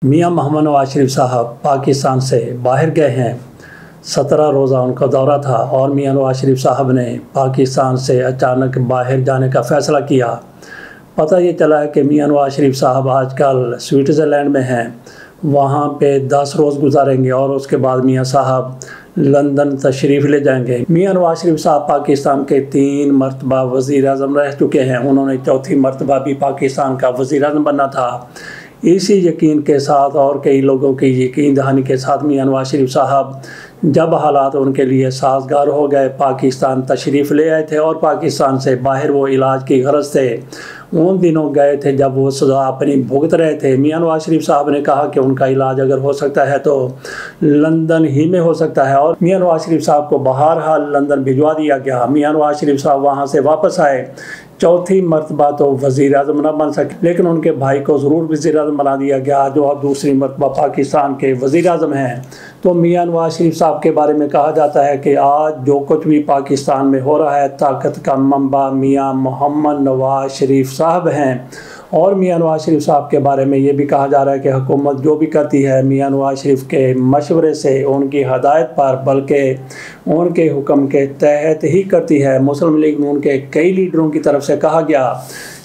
मियां मोहम्मद नवाज शरीफ साहब पाकिस्तान से बाहर गए हैं। 17 रोज़ा उनका दौरा था और मियां नवाज शरीफ साहब ने पाकिस्तान से अचानक बाहर जाने का फ़ैसला किया। पता ये चला है कि मियां नवाज शरीफ साहब आजकल स्विट्ज़रलैंड में हैं, वहाँ पे 10 रोज़ गुजारेंगे और उसके बाद मियां साहब लंदन तशरीफ़ ले जाएंगे। मियां नवाज शरीफ साहब पाकिस्तान के 3 मरतबा वज़ीर आज़म रह चुके हैं। उन्होंने चौथी मरतबा भी पाकिस्तान का वज़ीर आज़म बनना था। इसी यकीन के साथ और कई लोगों की यकीन दहानी के साथ मियां नवाज शरीफ साहब जब हालात उनके लिए साजगार हो गए, पाकिस्तान तशरीफ़ ले आए थे और पाकिस्तान से बाहर वो इलाज की गरज से उन दिनों गए थे जब वो सज़ा अपनी भुगत रहे थे। मियां नवाज शरीफ साहब ने कहा कि उनका इलाज अगर हो सकता है तो लंदन ही में हो सकता है और मियां नवाज शरीफ साहब को बहरहाल लंदन भिजवा दिया गया। मियां नवाज शरीफ साहब वहाँ से वापस आए। चौथी मरतबा तो वज़ीर आज़म न बन सके, लेकिन उनके भाई को ज़रूर वज़ीर आज़म बना दिया गया, जो अब दूसरी मरतबा पाकिस्तान के वज़ीर आज़म हैं। तो मियां नवाज शरीफ साहब के बारे में कहा जाता है कि आज जो कुछ भी पाकिस्तान में हो रहा है, ताकत का मंबा मियां मोहम्मद नवाज शरीफ साहब हैं। और मियां नवाज शरीफ साहब के बारे में ये भी कहा जा रहा है कि हुकूमत जो भी करती है मियां नवाज शरीफ के मशवरे से, उनकी हदायत पर, बल्कि उनके हुक्म के तहत ही करती है। मुस्लिम लीग नून के कई लीडरों की तरफ से कहा गया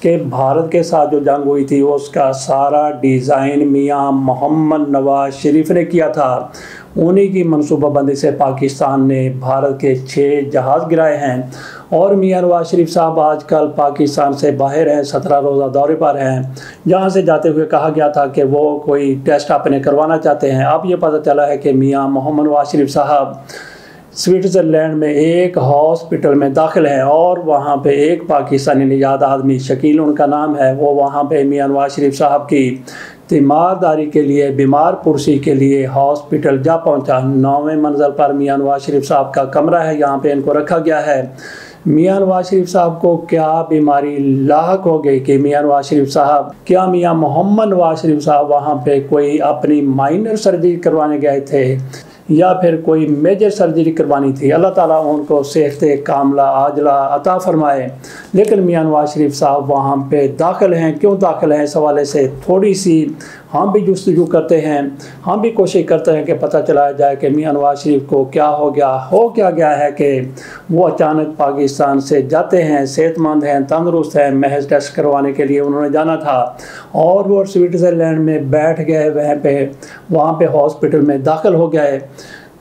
कि भारत के साथ जो जंग हुई थी उसका सारा डिज़ाइन मियां मोहम्मद नवाज शरीफ ने किया था। उन्हीं की मनसूबाबंदी से पाकिस्तान ने भारत के 6 जहाज़ गिराए हैं। और मियां नवाज शरीफ साहब आजकल पाकिस्तान से बाहर हैं, 17 रोज़ा दौरे पर हैं, जहां से जाते हुए कहा गया था कि वो कोई टेस्ट अपने करवाना चाहते हैं। अब ये पता चला है कि मियां मोहम्मद नवाज शरीफ साहब स्विट्ज़रलैंड में एक हॉस्पिटल में दाखिल है और वहाँ पे एक पाकिस्तानी निजात आदमी, शकील उनका नाम है, वो वहाँ पे मियां नवाज शरीफ साहब की तीमारदारी के लिए, बीमार पुरसी के लिए हॉस्पिटल जा पहुँचा। 9वें मंजिल पर मियां नवाज शरीफ साहब का कमरा है, यहाँ पे इनको रखा गया है। मियां नवाज शरीफ साहब को क्या बीमारी लाहक हो गई कि मियां नवाज शरीफ साहब, क्या मियां मोहम्मद नवाज शरीफ साहब वहाँ पे कोई अपनी माइनर सर्जरी करवाने गए थे या फिर कोई मेजर सर्जरी करवानी थी? अल्लाह ताला उनको सेहत कामला आजला अता फरमाए। लेकिन मियां नवाज शरीफ साहब वहाँ पे दाखिल हैं। क्यों दाखिल हैं, इस हवाले से थोड़ी सी हम भी जुस्तजू करते हैं, हम भी कोशिश करते हैं कि पता चलाया जाए कि मियां नवाज शरीफ को क्या हो गया है कि वो अचानक पाकिस्तान से जाते हैं, सेहतमंद हैं, तंदुरुस्त हैं, महज टेस्ट करवाने के लिए उन्होंने जाना था और वो स्विट्ज़रलैंड में बैठ गए, वहाँ पे हॉस्पिटल में दाखिल हो गए।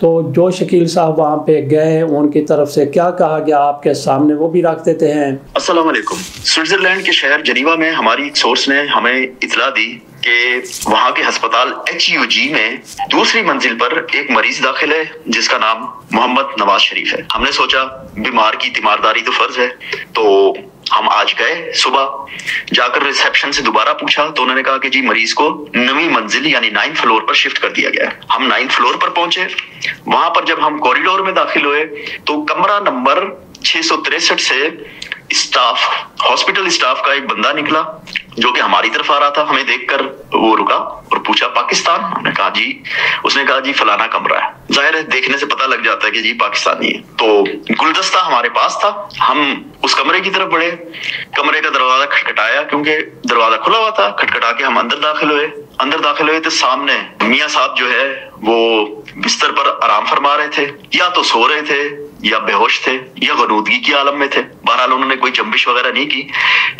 तो जो शकील साहब वहाँ पे गए, उनकी तरफ से क्या कहा गया आपके सामने वो भी रख देते हैं। अस्सलाम वालेकुम। स्विट्जरलैंड के शहर जनीवा में हमारी एक सोर्स ने हमें इतला दी कि वहाँ के अस्पताल HUG में दूसरी मंजिल पर एक मरीज दाखिल है जिसका नाम मोहम्मद नवाज शरीफ है। हमने सोचा बीमार की तीमारदारी तो फर्ज है, तो हम आज गए। सुबह जाकर रिसेप्शन से दोबारा पूछा तो उन्होंने कहा कि जी मरीज को 9वीं मंजिल यानी 9th फ्लोर पर शिफ्ट कर दिया गया है। हम 9th फ्लोर पर पहुंचे। वहां पर जब हम कॉरिडोर में दाखिल हुए तो कमरा नंबर 663 से हॉस्पिटल स्टाफ का एक बंदा निकला जो कि हमारी तरफ आ रहा था। हमें देखकर वो रुका और पूछा पाकिस्तान? हमने कहा जी। उसने कहा जी फलाना कमरा है। जाहिर है देखने से पता लग जाता है कि जी पाकिस्तानी है। तो गुलदस्ता हमारे पास था, हम उस कमरे की तरफ बढ़े। कमरे का दरवाजा खटखटाया क्योंकि दरवाजा खुला हुआ था। खटखटा के हम अंदर दाखिल हुए तो सामने मियां साहब जो है वो बिस्तर पर आराम फरमा रहे थे, या तो सो रहे थे या बेहोश थे या गनूदगी की आलम में थे। बहरहाल उन्होंने कोई जंबिश वगैरह नहीं की,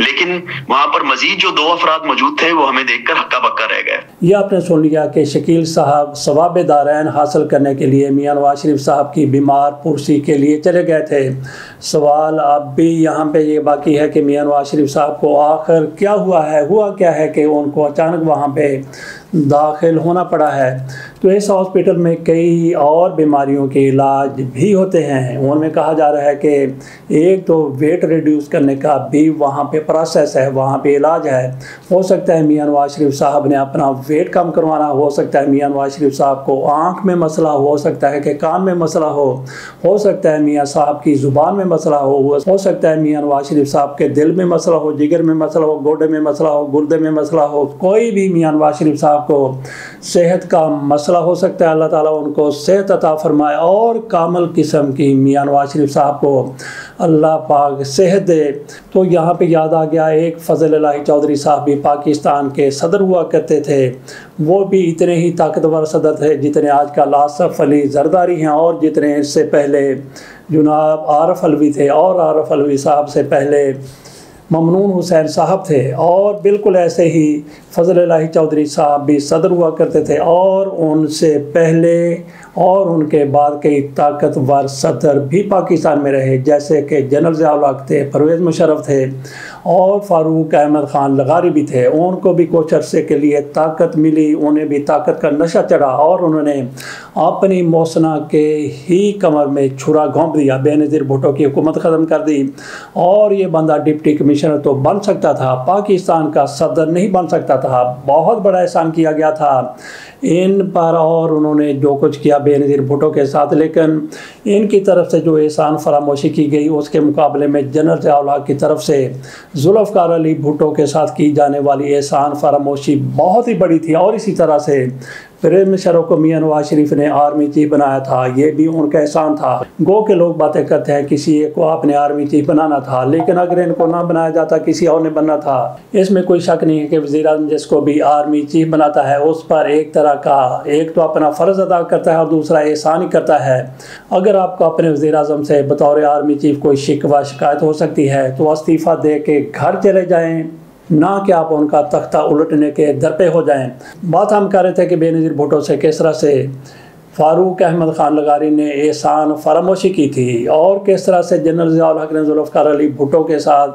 लेकिन वहां पर मजीद जो 2 अफराद मौजूद थे वो हमें देखकर हक्का बक्का रह गए। ये आपने सुन लिया कि शकील साहब सवाब दारैन हासिल करने के लिए मियां नवाज शरीफ साहब की बीमार पुरसी के लिए चले गए थे। सवाल अब भी यहाँ पे ये बाकी है कि मियां नवाज शरीफ साहब को आखिर क्या हुआ क्या है कि उनको अचानक वहाँ पे दाखिल होना पड़ा है। तो इस हॉस्पिटल में कई और बीमारियों के इलाज भी होते हैं। उनमें कहा जा रहा है कि एक तो वेट रिड्यूस करने का भी वहाँ पे प्रोसेस है, वहाँ पे इलाज है। हो सकता है मियां नवाज शरीफ साहब ने अपना वेट कम करवाना, हो सकता है मियां नवाज शरीफ साहब को आँख में मसला हो सकता है कि कान में मसला हो सकता है मियां साहब की ज़ुबान में मसला हो सकता है मियां नवाज शरीफ साहब के दिल में मसला हो, जिगर में मसला हो, गोडे में मसला हो, गुर्दे में मसला हो। कोई भी मियां नवाज शरीफ साहब को सेहत का मसला फ़ैसला हो सकता है अल्लाह ताला उनको सेहत अता फरमाए और कामल किस्म की मियां नवाज शरीफ साहब को अल्लाह पाक सेहत दे। तो यहाँ पे याद आ गया, एक फजल इलाही चौधरी साहब भी पाकिस्तान के सदर हुआ करते थे। वो भी इतने ही ताकतवर सदर थे जितने आज का आसफ अली जरदारी हैं और जितने इससे पहले जनाब आरफ अलवी थे और आरफ अलवी साहब से पहले ममनून हुसैन साहब थे। और बिल्कुल ऐसे ही फजल इलाही चौधरी साहब भी सदर हुआ करते थे और उनसे पहले और उनके बाद कई ताकतवर सदर भी पाकिस्तान में रहे, जैसे कि जनरल ज़िया-उल हक थे, परवेज़ मुशर्रफ थे और फ़ारूक अहमद ख़ान लगारी भी थे। उनको भी कुछ अरसे के लिए ताकत मिली, उन्हें भी ताकत का नशा चढ़ा और उन्होंने अपनी मौसना के ही कमर में छुरा घोंप दिया, बेनज़ीर भुट्टो की हुकूमत ख़त्म कर दी। और ये बंदा डिप्टी कमिश्नर तो बन सकता था, पाकिस्तान का सदर नहीं बन सकता था। बहुत बड़ा एहसान किया गया था इन पर और उन्होंने जो कुछ किया बेनज़ीर भुट्टो के साथ, लेकिन इनकी तरफ से जो एहसान फरामोशी की गई उसके मुकाबले में जनरल ज़िया-उल हक की तरफ से जुल्फ़िकार अली भुट्टो के साथ की जाने वाली एहसान फरामोशी बहुत ही बड़ी थी। और इसी तरह से परवेज़ मुशर्रफ को मियां नवाज शरीफ ने आर्मी चीफ बनाया था, ये भी उनका एहसान था। गो के लोग बातें करते हैं किसी एक को आपने आर्मी चीफ बनाना था, लेकिन अगर इनको ना बनाया जाता किसी और ने बनना था। इसमें कोई शक नहीं है कि वज़ीर-ए-आज़म जिसको भी आर्मी चीफ बनाता है उस पर एक तरह का एक तो अपना फ़र्ज़ अदा करता है और दूसरा एहसान ही करता है। अगर आपको अपने वज़ीर-ए-आज़म से बतौर आर्मी चीफ कोई शिकवा शिकायत हो सकती है तो इस्तीफ़ा दे के घर चले जाएँ, ना कि आप उनका तख्ता उलटने के दर पे हो जाएं। बात हम कर रहे थे कि बेनज़ीर भुट्टो से किस तरह से फ़ारूक अहमद ख़ान लगारी ने एहसान फरामोशी की थी और किस तरह से जनरल ज़िया-उल हक ने जुल्फ़िकार अली भुट्टो के साथ,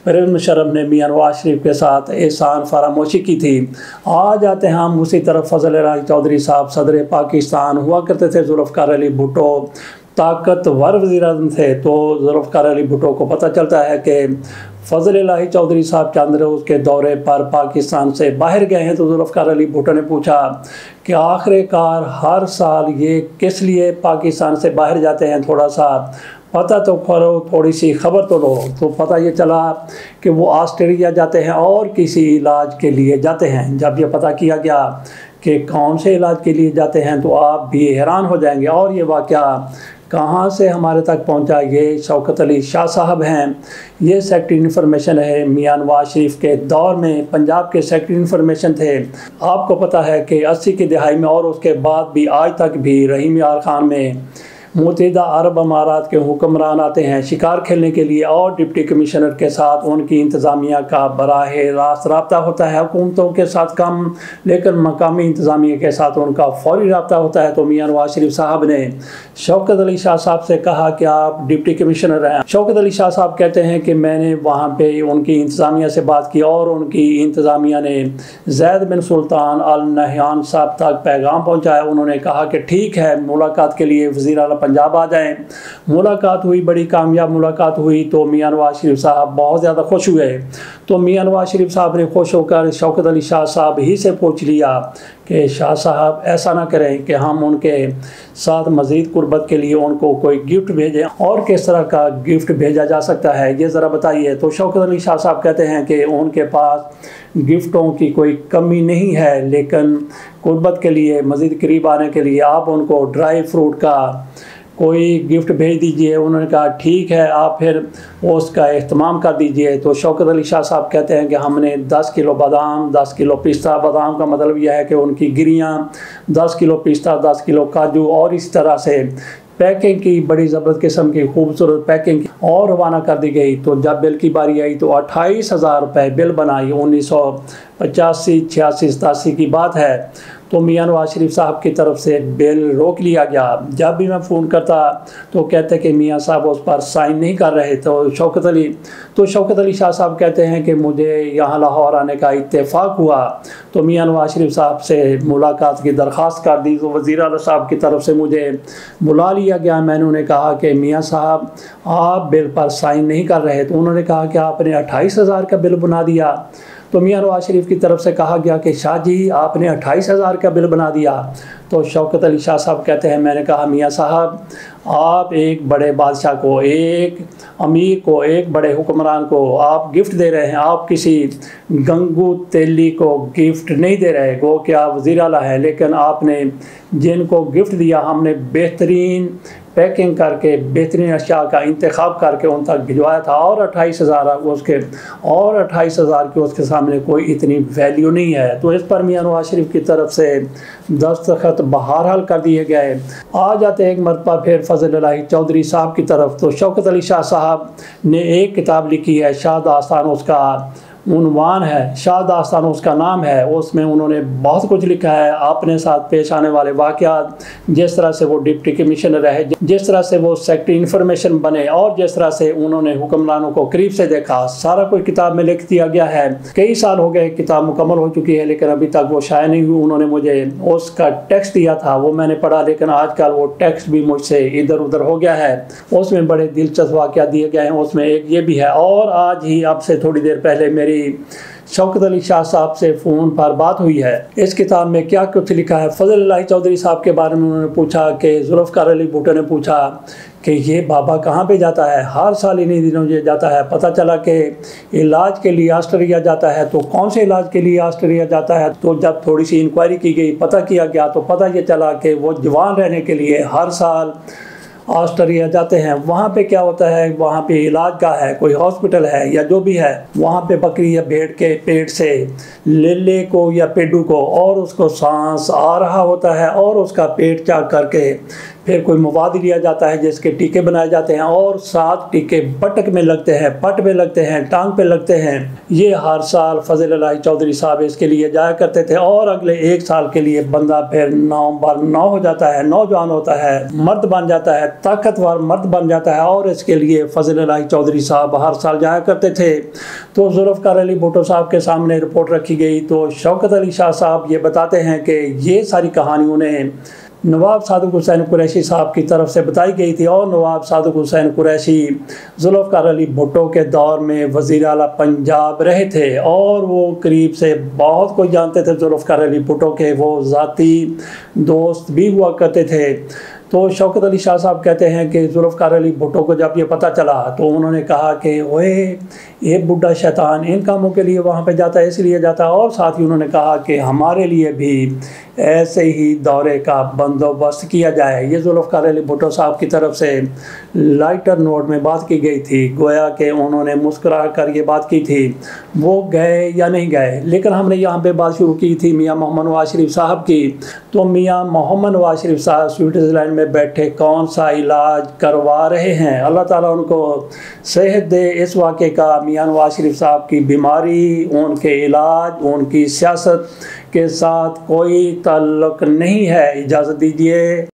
परवेज़ मुशर्रफ ने मियां नवाज शरीफ के साथ एहसान फरामोशी की थी। आ जाते हैं हम उसी तरफ, फजल इलाही चौधरी साहब सदर पाकिस्तान हुआ करते थे, जुल्फ़िकार अली भुट्टो ताकतवर वज़ीर-ए-आज़म थे। तो जुल्फ़िकार अली भुट्टो को पता चलता है कि फजल इलाही चौधरी साहब चंद रोज़ के दौरे पर पाकिस्तान से बाहर गए हैं। तो जुल्फ़िकार अली भुट्टो ने पूछा कि आखिरकार हर साल ये किस लिए पाकिस्तान से बाहर जाते हैं, थोड़ा सा पता तो करो, थोड़ी सी खबर तो लो। तो पता ये चला कि वो ऑस्ट्रेलिया जाते हैं और किसी इलाज के लिए जाते हैं। जब ये पता किया गया कि कौन से इलाज के लिए जाते हैं तो आप भी हैरान हो जाएंगे। और ये वाक़या कहाँ से हमारे तक पहुँचा, ये शौकत अली शाह साहब हैं। ये सेक्रेटरी इन्फॉर्मेशन है मियां नवाज शरीफ के दौर में, पंजाब के सेक्रेटरी इन्फॉर्मेशन थे। आपको पता है कि 80 की दहाई में और उसके बाद भी आज तक भी रहीम यार ख़ान में मुत्तहिदा अरब अमारात के हुक्मरान आते हैं शिकार खेलने के लिए और डिप्टी कमिश्नर के साथ उनकी इंतज़ामिया का बराह रास्त रब्ता होता है। हुकूमतों के साथ कम, लेकिन मकामी इंतज़ामिया के साथ उनका फौरी रब्ता होता है। तो मियां नवाज शरीफ साहब ने शौकत अली शाह साहब से कहा कि आप डिप्टी कमिश्नर हैं। शौकत अली शाह साहब कहते हैं कि मैंने वहाँ पे उनकी इंतज़ामिया से बात की और उनकी इंतज़ामिया ने ज़ैद बिन सुल्तान अल नहयान साहब तक पैगाम पहुँचाया। उन्होंने कहा कि ठीक है, मुलाकात के लिए वज़ीर आला पंजाब आ जाएं। मुलाकात हुई, बड़ी कामयाब मुलाकात हुई। तो मियां नवाज शरीफ साहब बहुत ज़्यादा खुश हुए। तो मियां नवाज शरीफ साहब ने खुश होकर शौकत अली शाह साहब ही से पूछ लिया कि शाह साहब ऐसा ना करें कि हम उनके साथ मज़ीद कुर्बत के लिए उनको कोई गिफ्ट भेजें, और किस तरह का गिफ्ट भेजा जा सकता है ये ज़रा बताइए। तो शौकत अली शाह साहब कहते हैं कि उनके पास गिफ्टों की कोई कमी नहीं है, लेकिन कुर्बत के लिए मज़ीद करीब आने के लिए आप उनको ड्राई फ्रूट का कोई गिफ्ट भेज दीजिए। उन्होंने कहा ठीक है, आप फिर उसका एहतमाम कर दीजिए। तो शौकत अली शाह साहब कहते हैं कि हमने 10 किलो बादाम, 10 किलो पिस्ता, बादाम का मतलब यह है कि उनकी गिरियाँ, 10 किलो पिस्ता, 10 किलो काजू, और इस तरह से पैकिंग की बड़ी ज़बरदस्त किस्म की खूबसूरत पैकिंग की और रवाना कर दी गई। तो जब बिल की बारी आई तो 28,000 रुपये बिल बनाई। 1985, 86, 87 की बात है। तो मियां नवाज शरीफ साहब की तरफ से बिल रोक लिया गया। जब भी मैं फ़ोन करता तो कहते कि मियां साहब उस पर साइन नहीं कर रहे। तो शौकत अली शाह साहब कहते हैं कि मुझे यहाँ लाहौर आने का इत्तेफाक हुआ। तो मियां नवाज शरीफ साहब से मुलाकात की दरख्वास्त कर दी। तो वज़ीर आला साहब की तरफ से मुझे बुला लिया गया। मैंने उन्हें कहा कि मियां साहब आप बिल पर साइन नहीं कर रहे। तो उन्होंने कहा कि आपने 28,000 का बिल बना दिया। तो मियां नवाज शरीफ की तरफ से कहा गया कि शाह जी आपने 28,000 का बिल बना दिया। तो शौकत अली शाह साहब कहते हैं मैंने कहा मियां साहब आप एक बड़े बादशाह को, एक अमीर को, एक बड़े हुक्मरान को आप गिफ्ट दे रहे हैं, आप किसी गंगू तेली को गिफ्ट नहीं दे रहे। वो क्या वज़ीर आला है, लेकिन आपने जिनको गिफ्ट दिया हमने बेहतरीन पैकिंग करके बेहतरीन अशिया का इंतखाब करके उन तक भिजवाया था, और 28,000 की उसके सामने कोई इतनी वैल्यू नहीं है। तो इस पर मियां नवाज शरीफ की तरफ से दस्तखत बहरहाल कर दिए गए। आ जाते एक मरतबा फिर फजल इलाही चौधरी साहब की तरफ। तो शौकत अली शाह साहब ने एक किताब लिखी है, शाह दास्तान उसका उन्वान है, शाह दास्तान उसका नाम है। उसमें उन्होंने बहुत कुछ लिखा है अपने साथ पेश आने वाले वाक़यात, जिस तरह से वो डिप्टी कमिश्नर रहे, जिस तरह से वो सेक्रेटरी इंफॉर्मेशन बने, और जिस तरह से उन्होंने हुक्मरानों को करीब से देखा, सारा कुछ किताब में लिख दिया गया है। कई साल हो गए, किताब मुकम्मल हो चुकी है लेकिन अभी तक वो शाये नहीं हुई। उन्होंने मुझे उसका टेक्स्ट दिया था, वो मैंने पढ़ा, लेकिन आजकल वो टेक्स्ट भी मुझसे इधर उधर हो गया है। उसमें बड़े दिलचस्प वाक़यात दिए गए हैं, उसमें एक ये भी है। और आज ही अब से थोड़ी देर पहले मेरी शौकत अली शाह साहब से फ़ोन पर बात हुई है। इस किताब में क्या कुछ लिखा है, फजल इलाही चौधरी साहब के बारे में उन्होंने पूछा कि जुल्फ़िकार अली भुट्टो ने पूछा कि ये बाबा कहाँ पे जाता है, हर साल इन्हीं दिनों ये जाता है। पता चला कि इलाज के लिए ऑस्ट्रेलिया जाता है। तो कौन से इलाज के लिए ऑस्ट्रेलिया जाता है, तो जब थोड़ी सी इंक्वायरी की गई, पता किया गया, तो पता ये चला कि वो जवान रहने के लिए हर साल ऑस्ट्रेलिया जाते हैं। वहाँ पे क्या होता है, वहाँ पे इलाज का है, कोई हॉस्पिटल है या जो भी है, वहाँ पे बकरी या भेड़ के पेट से लेले को या पेडू को, और उसको सांस आ रहा होता है, और उसका पेट चाक करके फिर कोई मवाद लिया जाता है जिसके टीके बनाए जाते हैं, और 7 टीके बटक में लगते हैं, पट पे लगते हैं, टांग पे लगते हैं। ये हर साल फजल इलाही चौधरी साहब इसके लिए जाया करते थे, और अगले 1 साल के लिए बंदा फिर 9 हो जाता है, नौजवान होता है, मर्द बन जाता है, ताकतवर मर्द बन जाता है, और इसके लिए फजल इलाही चौधरी साहब हर साल जाया करते थे। तो जुल्फ़िकार अली भुट्टो साहब के सामने रिपोर्ट रखी गई, तो शौकत अली शाह साहब ये बताते हैं कि ये सारी कहानी उन्हें नवाब सादिक हुसैन कुरैशी साहब की तरफ से बताई गई थी, और नवाब सादिक हुसैन कुरैशी जुल्फ़िकार अली भुट्टो के दौर में वज़ीर आला पंजाब रहे थे, और वो करीब से बहुत कुछ जानते थे जुल्फ़िकार अली भुट्टो के, वो ज़ाती दोस्त भी हुआ करते थे। तो शौकत अली शाह साहब कहते हैं कि जुल्फ़िकार अली भुट्टो को जब ये पता चला तो उन्होंने कहा कि ओए ये बुढ़ा शैतान इन कामों के लिए वहाँ पे जाता है, इसलिए जाता है। और साथ ही उन्होंने कहा कि हमारे लिए भी ऐसे ही दौरे का बंदोबस्त किया जाए। ये जुल्फ़िकार अली भुट्टो साहब की तरफ से लाइटर नोट में बात की गई थी, गोया कि उन्होंने मुस्कुरा कर ये बात की थी। वो गए या नहीं गए, लेकिन हमने यहाँ पे बात शुरू की थी मियाँ मोहम्मद नवाज शरीफ साहब की। तो मियाँ मोहम्मद नवाज शरीफ साहब स्विट्ज़रलैंड में बैठे कौन सा इलाज करवा रहे हैं, अल्लाह ताला उनको सेहत दे। इस वाक़े का मियाँ नवाज शरीफ साहब की बीमारी, उनके इलाज, उनकी सियासत के साथ कोई ताल्लुक़ नहीं है। इजाज़त दीजिए।